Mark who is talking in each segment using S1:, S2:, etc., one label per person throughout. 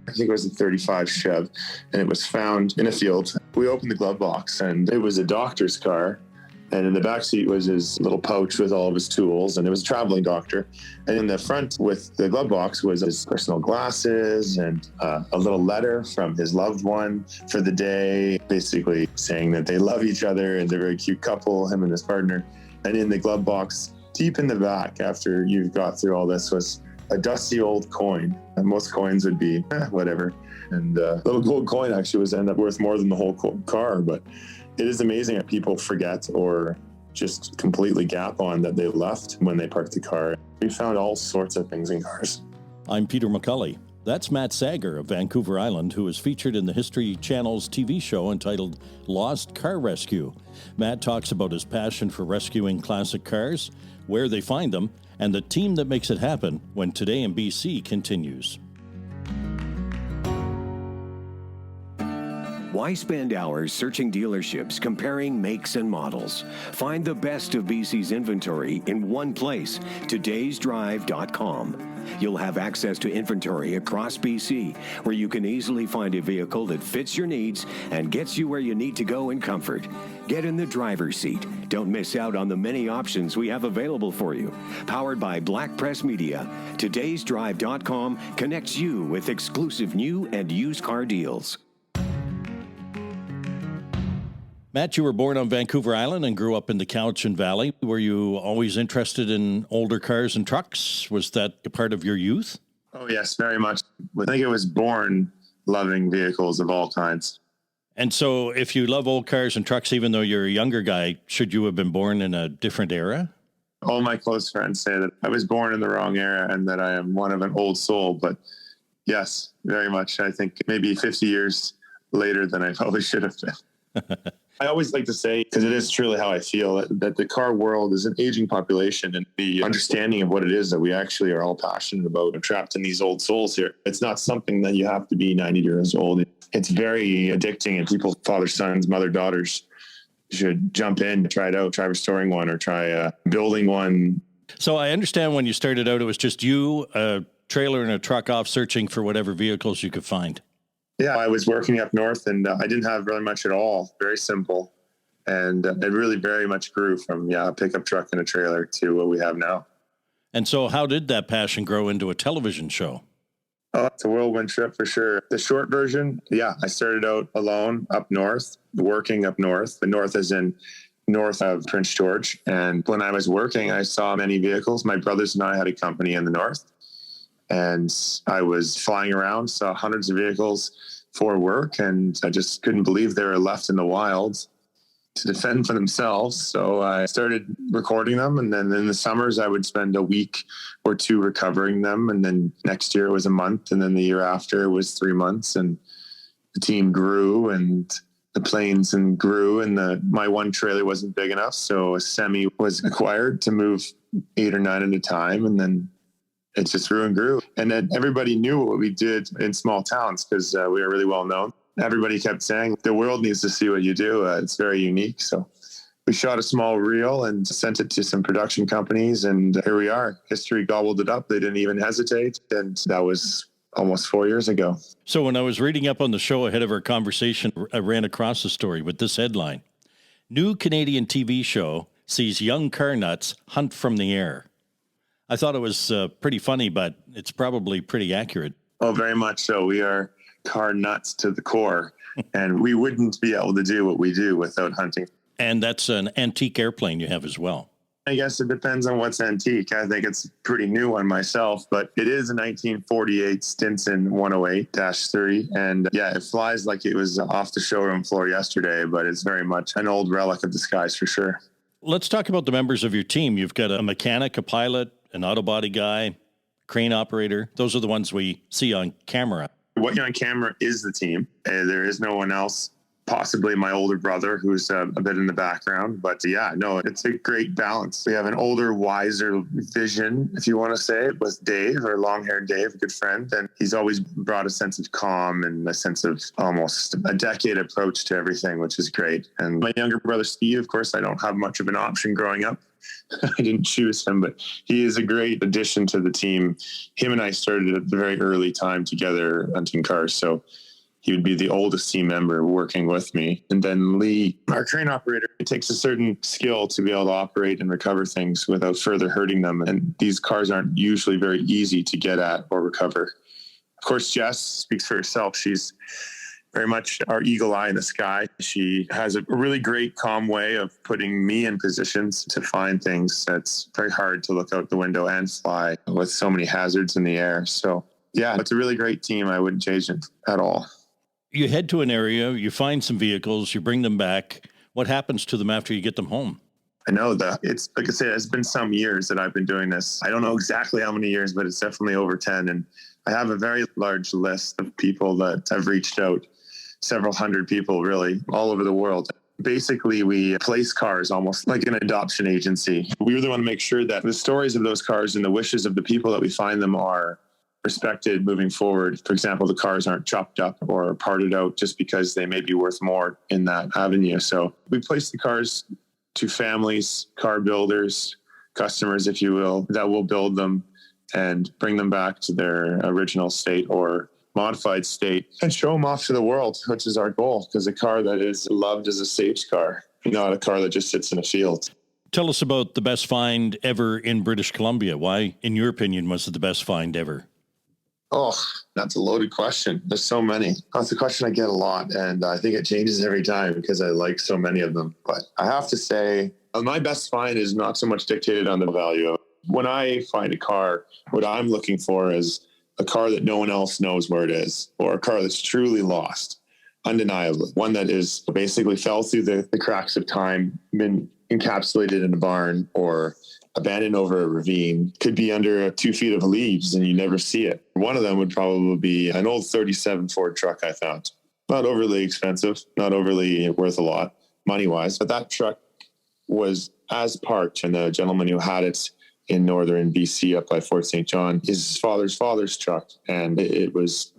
S1: I think it was a 35 Chev, and it was found in a field. We opened the glove box, and it was a doctor's car. And in the back seat was his little pouch with all of his tools, and it was a traveling doctor. And in the front with the glove box was his personal glasses and a little letter from his loved one for the day, basically saying that they love each other and they're a very cute couple, him and his partner. And in the glove box, deep in the back, after you've got through all this, was a dusty old coin. And most coins would be whatever. And a little gold coin actually was end up worth more than the whole car, but it is amazing that people forget or just completely gap on that they left when they parked the car. We found all sorts of things in cars.
S2: I'm Peter McCulley. That's Matt Sager of Vancouver Island, who is featured in the History Channel's TV show entitled Lost Car Rescue. Matt talks about his passion for rescuing classic cars, where they find them, and the team that makes it happen when Today in BC continues.
S3: Why spend hours searching dealerships, comparing makes and models? Find the best of BC's inventory in one place, todaysdrive.com. You'll have access to inventory across BC, where you can easily find a vehicle that fits your needs and gets you where you need to go in comfort. Get in the driver's seat. Don't miss out on the many options we have available for you. Powered by Black Press Media, todaysdrive.com connects you with exclusive new and used car deals.
S2: Matt, you were born on Vancouver Island and grew up in the Cowichan Valley. Were you always interested in older cars and trucks? Was that a part of your youth?
S1: Oh, yes, very much. I think I was born loving vehicles of all kinds.
S2: And so if you love old cars and trucks, even though you're a younger guy, should you have been born in a different era?
S1: All my close friends say that I was born in the wrong era and that I am one of an old soul. But yes, very much. I think maybe 50 years later than I probably should have been. I always like to say, because it is truly how I feel, that the car world is an aging population, and the understanding of what it is that we actually are all passionate about and trapped in these old souls here. It's not something that you have to be 90 years old. It's very addicting, and people, father, sons, mother, daughters, should jump in, try it out, try restoring one or try building one. So
S2: I understand when you started out, it was just you, a trailer and a truck off searching for whatever vehicles you could find.
S1: Yeah, I was working up north and I didn't have really much at all. Very simple. And it really very much grew from, a pickup truck and a trailer to what we have now.
S2: And so how did that passion grow into a television show?
S1: Oh, it's a whirlwind trip for sure. The short version, I started out alone up north, working up north. The north is in north of Prince George. And when I was working, I saw many vehicles. My brothers and I had a company in the north. And I was flying around, saw hundreds of vehicles for work, and I just couldn't believe they were left in the wild to defend for themselves. So I started recording them, and then in the summers I would spend a week or two recovering them, and then next year it was a month, and then the year after it was 3 months, and the team grew, and the planes grew, and my one trailer wasn't big enough, so a semi was acquired to move 8 or 9 at a time, and then it just grew and grew. And then everybody knew what we did in small towns because we were really well known. Everybody kept saying, the world needs to see what you do. It's very unique. So we shot a small reel and sent it to some production companies. And here we are. History gobbled it up. They didn't even hesitate. And that was almost 4 years ago.
S2: So when I was reading up on the show ahead of our conversation, I ran across the story with this headline: New Canadian TV show sees young car nuts hunt from the air. I thought it was pretty funny, but it's probably pretty accurate.
S1: Oh, very much so. We are car nuts to the core, and we wouldn't be able to do what we do without hunting.
S2: And that's an antique airplane you have as well.
S1: I guess it depends on what's antique. I think it's a pretty new one myself, but it is a 1948 Stinson 108-3. And it flies like it was off the showroom floor yesterday, but it's very much an old relic of the skies for sure.
S2: Let's talk about the members of your team. You've got a mechanic, a pilot, an auto body guy, crane operator. Those are the ones we see on camera.
S1: What you're on camera is the team. There is no one else possibly my older brother, who's a bit in the background. But yeah, no, it's a great balance. We have an older, wiser vision, if you want to say it, with Dave, our long-haired Dave, a good friend. And he's always brought a sense of calm and a sense of almost a decade approach to everything, which is great. And my younger brother, Steve, of course, I don't have much of an option growing up. I didn't choose him, but he is a great addition to the team. Him and I started at a very early time together hunting cars. So he would be the oldest team member working with me. And then Lee, our crane operator, it takes a certain skill to be able to operate and recover things without further hurting them. And these cars aren't usually very easy to get at or recover. Of course, Jess speaks for herself. She's very much our eagle eye in the sky. She has a really great, calm way of putting me in positions to find things that's very hard to look out the window and fly with so many hazards in the air. So yeah, it's a really great team. I wouldn't change it at all.
S2: You head to an area, you find some vehicles, you bring them back. What happens to them after you get them home?
S1: I know that it's, like I said, it's been some years that I've been doing this. I don't know exactly how many years, but it's definitely over 10. And I have a very large list of people that I've reached out. Several hundred people, really, all over the world. Basically, we place cars almost like an adoption agency. We really want to make sure that the stories of those cars and the wishes of the people that we find them are respected moving forward. For example, the cars aren't chopped up or parted out just because they may be worth more in that avenue. So we place the cars to families, car builders, customers, if you will, that will build them and bring them back to their original state or modified state and show them off to the world, which is our goal, because a car that is loved is a sage car, not a car that just sits in a field.
S2: Tell us about the best find ever in British Columbia. Why, in your opinion, was it the best find ever?
S1: Oh, that's a loaded question. There's so many. That's a question I get a lot, and I think it changes every time because I like so many of them. But I have to say, my best find is not so much dictated on the value of it. When I find a car, what I'm looking for is a car that no one else knows where it is, or a car that's truly lost, undeniably. One that is basically fell through the cracks of time, been encapsulated in a barn, or abandoned over a ravine, could be under 2 feet of leaves and you never see it. One of them would probably be an old 37 Ford truck I found. Not overly expensive, not overly worth a lot money-wise, but that truck was as parked, and the gentleman who had it in northern BC up by Fort St. John, his father's truck. And it's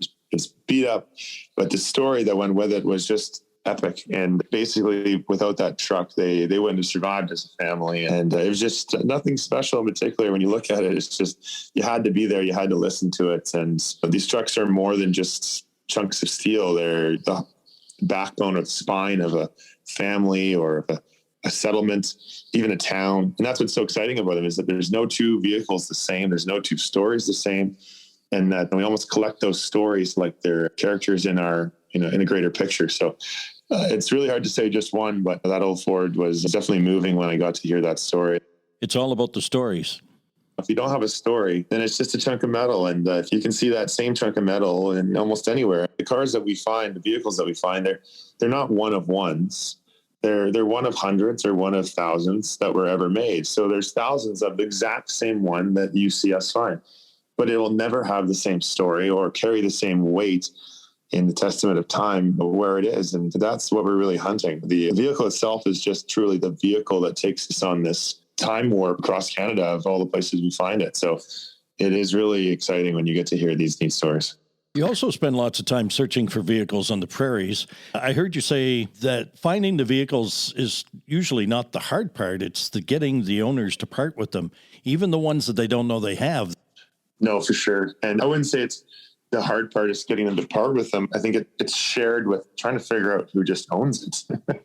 S1: beat up, but the story that went with it was just epic. And basically without that truck, they wouldn't have survived as a family. And it was just nothing special in particular. When you look at it, it's just, you had to be there. You had to listen to it. And these trucks are more than just chunks of steel. They're the backbone or the spine of a family or a settlement, even a town. And that's what's so exciting about them, is that there's no two vehicles the same. There's no two stories the same. And that we almost collect those stories like they're characters in our, in a greater picture. So it's really hard to say just one, but that old Ford was definitely moving when I got to hear that story.
S2: It's all about the stories.
S1: If you don't have a story, then it's just a chunk of metal. And if you can see that same chunk of metal in almost anywhere, the cars that we find, the vehicles that we find, they're not one of ones. They're one of hundreds or one of thousands that were ever made. So there's thousands of the exact same one that you see us find, but it will never have the same story or carry the same weight in the testament of time of where it is. And that's what we're really hunting. The vehicle itself is just truly the vehicle that takes us on this time warp across Canada of all the places we find it. So it is really exciting when you get to hear these neat stories.
S2: You also spend lots of time searching for vehicles on the prairies. I heard you say that finding the vehicles is usually not the hard part. It's the getting the owners to part with them, even the ones that they don't know they have.
S1: No, for sure. And I wouldn't say it's the hard part is getting them to part with them. I think it's shared with trying to figure out who just owns it.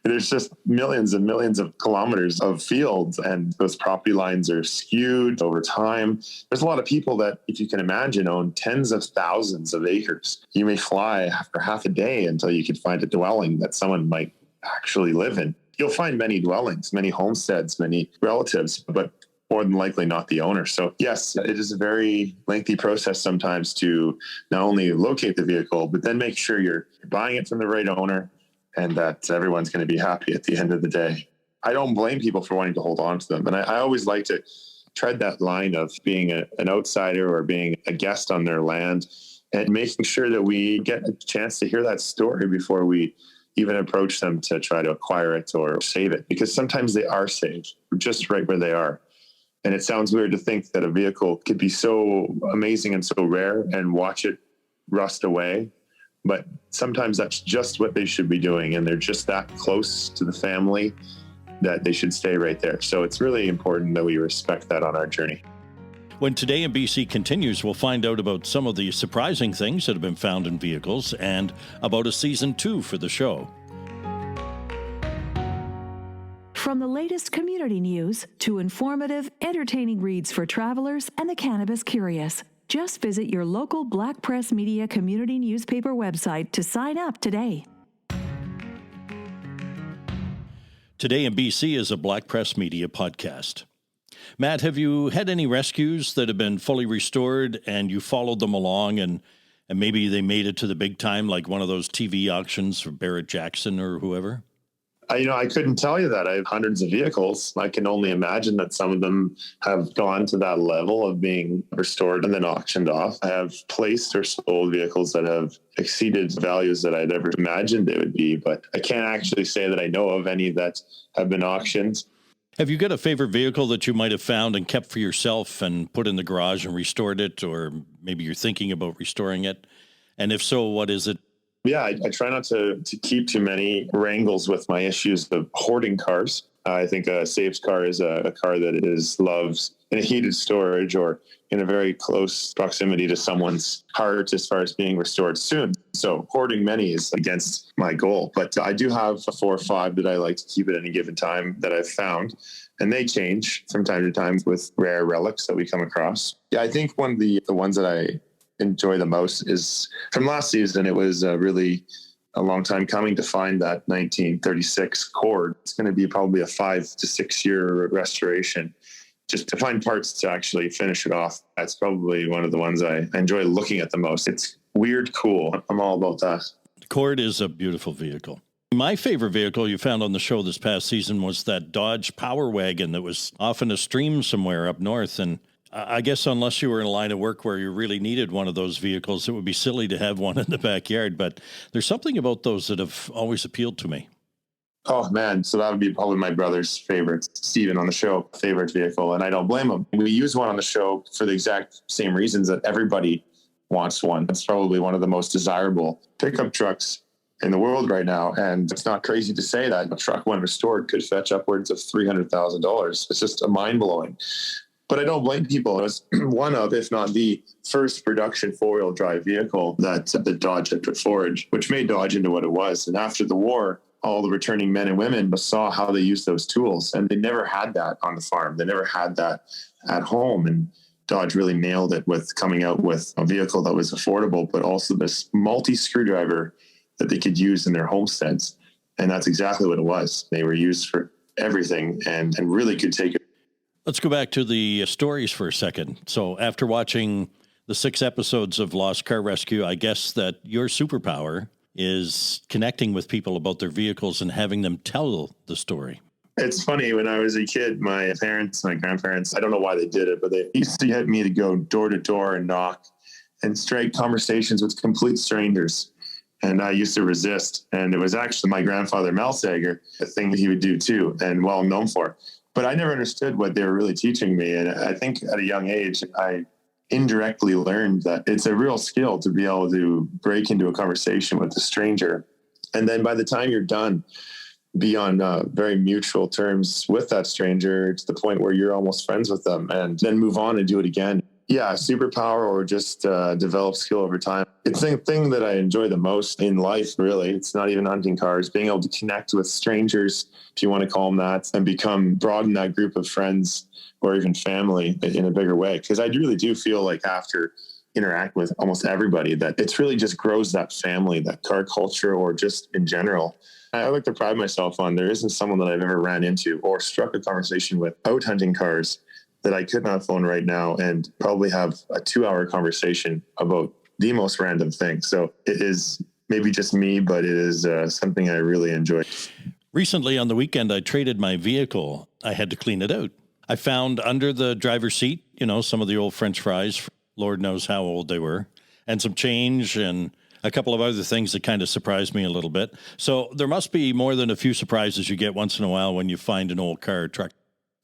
S1: There's just millions and millions of kilometers of fields, and those property lines are skewed over time. There's a lot of people that, if you can imagine, own tens of thousands of acres. You may fly for half a day until you could find a dwelling that someone might actually live in. You'll find many dwellings, many homesteads, many relatives, but more than likely not the owner. So yes, it is a very lengthy process sometimes to not only locate the vehicle, but then make sure you're buying it from the right owner and that everyone's going to be happy at the end of the day. I don't blame people for wanting to hold on to them. And I always like to tread that line of being an outsider or being a guest on their land and making sure that we get a chance to hear that story before we even approach them to try to acquire it or save it, because sometimes they are saved just right where they are. And it sounds weird to think that a vehicle could be so amazing and so rare and watch it rust away. But sometimes that's just what they should be doing. And they're just that close to the family that they should stay right there. So it's really important that we respect that on our journey.
S2: When Today in BC continues, we'll find out about some of the surprising things that have been found in vehicles and about a season 2 for the show.
S4: From the latest community news to informative, entertaining reads for travelers and the cannabis curious, just visit your local Black Press Media community newspaper website to sign up today.
S2: Today in BC is a Black Press Media podcast. Matt, have you had any rescues that have been fully restored and you followed them along and maybe they made it to the big time, like one of those TV auctions for Barrett Jackson or whoever?
S1: I couldn't tell you that. I have hundreds of vehicles. I can only imagine that some of them have gone to that level of being restored and then auctioned off. I have placed or sold vehicles that have exceeded values that I'd ever imagined they would be, but I can't actually say that I know of any that have been auctioned.
S2: Have you got a favorite vehicle that you might have found and kept for yourself and put in the garage and restored it, or maybe you're thinking about restoring it? And if so, what is it?
S1: Yeah, I try not to keep too many wrangles with my issues of hoarding cars. I think a saved car is a car that is loved in a heated storage or in a very close proximity to someone's heart as far as being restored soon. So hoarding many is against my goal. But I do have a 4 or 5 that I like to keep at any given time that I've found. And they change from time to time with rare relics that we come across. Yeah, I think one of the ones that I enjoy the most is from last season. It was really a long time coming to find that 1936 cord. It's going to be probably a 5 to 6 year restoration just to find parts to actually finish it off. That's probably one of the ones I enjoy looking at the most. It's weird cool. I'm all about that.
S2: The Cord is a beautiful vehicle. My favorite vehicle you found on the show this past season was that Dodge Power Wagon that was off in a stream somewhere up north. And I guess unless you were in a line of work where you really needed one of those vehicles, it would be silly to have one in the backyard. But there's something about those that have always appealed to me.
S1: Oh, man. So that would be probably my brother's favorite, Steven on the show, favorite vehicle. And I don't blame him. We use one on the show for the exact same reasons that everybody wants one. It's probably one of the most desirable pickup trucks in the world right now. And it's not crazy to say that a truck, when restored, could fetch upwards of $300,000. It's just mind-blowing. But I don't blame people. It was one of, if not the first production four-wheel drive vehicle that Dodge had put forward, which made Dodge into what it was. And after the war, all the returning men and women saw how they used those tools. And they never had that on the farm. They never had that at home. And Dodge really nailed it with coming out with a vehicle that was affordable, but also this multi-screwdriver that they could use in their homesteads. And that's exactly what it was. They were used for everything and really could take it.
S2: Let's go back to the stories for a second. So after watching the 6 episodes of Lost Car Rescue, I guess that your superpower is connecting with people about their vehicles and having them tell the story.
S1: It's funny, when I was a kid, my parents, my grandparents, I don't know why they did it, but they used to get me to go door to door and knock and strike conversations with complete strangers. And I used to resist. And it was actually my grandfather, Mel Sager, a thing that he would do too, and well known for. But I never understood what they were really teaching me. And I think at a young age, I indirectly learned that it's a real skill to be able to break into a conversation with a stranger. And then by the time you're done, be on very mutual terms with that stranger to the point where you're almost friends with them, and then move on and do it again. Yeah, superpower or just develop skill over time. It's the thing that I enjoy the most in life, really. It's not even hunting cars, being able to connect with strangers, if you want to call them that, and broaden that group of friends or even family in a bigger way. Because I really do feel like after interact with almost everybody, that it's really just grows that family, that car culture, or just in general. I like to pride myself on there isn't someone that I've ever ran into or struck a conversation with out hunting cars that I could not phone right now and probably have a 2-hour conversation about the most random thing. So it is maybe just me, but it is something I really enjoy.
S2: Recently on the weekend, I traded my vehicle. I had to clean it out. I found under the driver's seat, some of the old French fries, Lord knows how old they were, and some change. And A couple of other things that kind of surprised me a little bit. So there must be more than a few surprises you get once in a while when you find an old car or truck.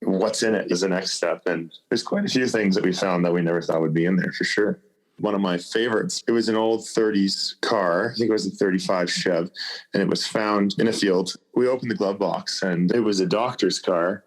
S1: What's in it is the next step. And there's quite a few things that we found that we never thought would be in there for sure. One of my favorites, it was an old 30s car. I think it was a 35 Chev, and it was found in a field. We opened the glove box, and it was a doctor's car.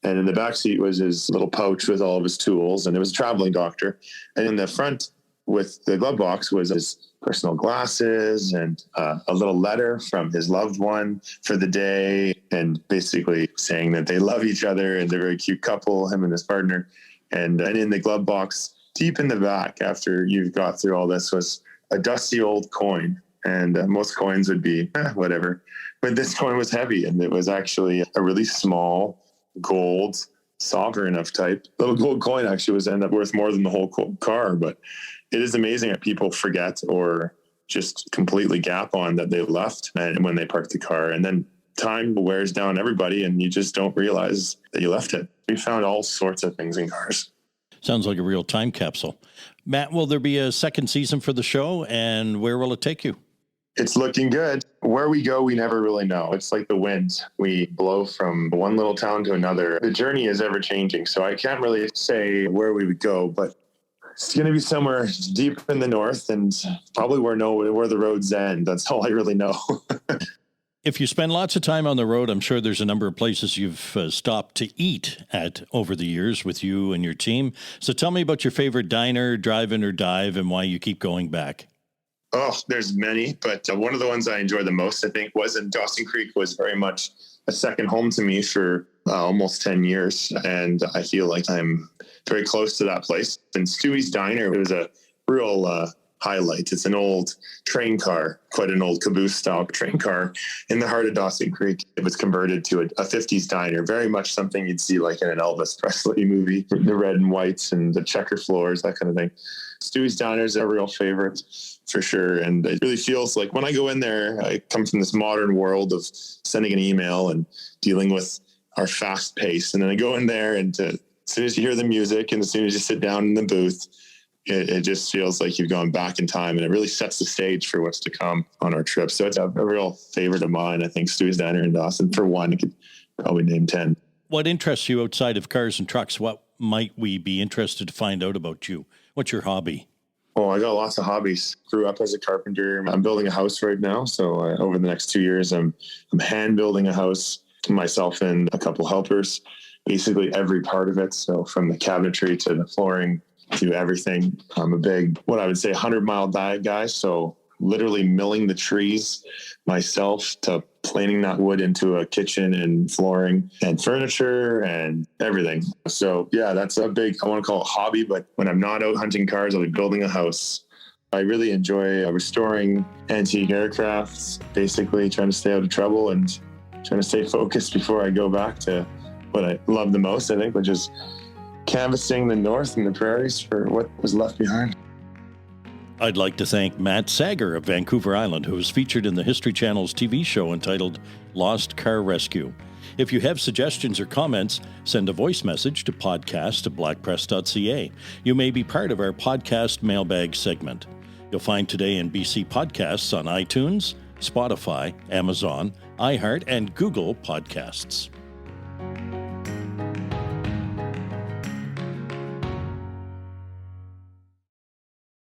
S1: And in the back seat was his little pouch with all of his tools, and it was a traveling doctor. And in the front with the glove box was his personal glasses and a little letter from his loved one for the day, and basically saying that they love each other and they're a very cute couple, him and his partner. And in the glove box, deep in the back, after you've got through all this, was a dusty old coin. And most coins would be whatever. But this coin was heavy, and it was actually a really small gold sovereign of type. Little gold coin actually was end up worth more than the whole car. But it is amazing that people forget or just completely gap on that they left and when they parked the car. And then time wears down everybody, and you just don't realize that you left it. We found all sorts of things in cars.
S2: Sounds like a real time capsule. Matt, will there be a second season for the show, and where will it take you?
S1: It's looking good. Where we go, we never really know. It's like the wind. We blow from one little town to another. The journey is ever changing, so I can't really say where we would go, but it's going to be somewhere deep in the north and probably where the roads end. That's all I really know.
S2: If you spend lots of time on the road, I'm sure there's a number of places you've stopped to eat at over the years with you and your team. So tell me about your favorite diner, drive-in or dive, and why you keep going back.
S1: Oh, there's many, but one of the ones I enjoy the most, I think, was in Dawson Creek. Was very much a second home to me for almost 10 years. And I feel like I'm very close to that place. And Stewie's Diner, it was a real highlight. It's an old train car, quite an old caboose style train car in the heart of Dawson Creek. It was converted to a 50s diner, very much something you'd see like in an Elvis Presley movie, the red and whites and the checker floors, that kind of thing. Stewie's Diner is a real favorite for sure. And it really feels like when I go in there, I come from this modern world of sending an email and dealing with our fast pace. And then I go in there, and as soon as you hear the music and as soon as you sit down in the booth, it just feels like you've gone back in time, and it really sets the stage for what's to come on our trip. So it's a real favorite of mine. I think Stewie's Diner in Dawson, for one, I could probably name 10.
S2: What interests you outside of cars and trucks? What might we be interested to find out about you? What's your hobby?
S1: Oh, I got lots of hobbies. Grew up as a carpenter. I'm building a house right now. So over the next 2 years, I'm hand building a house, myself and a couple helpers, basically every part of it. So from the cabinetry to the flooring to everything. I'm a big, what I would say, 100-mile diet guy. So literally milling the trees myself to planing that wood into a kitchen and flooring and furniture and everything. So yeah, that's a big, I want to call it hobby, but when I'm not out hunting cars, I'll be building a house. I really enjoy restoring antique aircrafts, basically trying to stay out of trouble and trying to stay focused before I go back to what I love the most, I think, which is canvassing the north and the prairies for what was left behind.
S2: I'd like to thank Matt Sager of Vancouver Island, who was featured in the History Channel's TV show entitled Lost Car Rescue. If you have suggestions or comments, send a voice message to podcast@blackpress.ca. You may be part of our podcast mailbag segment. You'll find Today in BC podcasts on iTunes, Spotify, Amazon, iHeart, and Google Podcasts.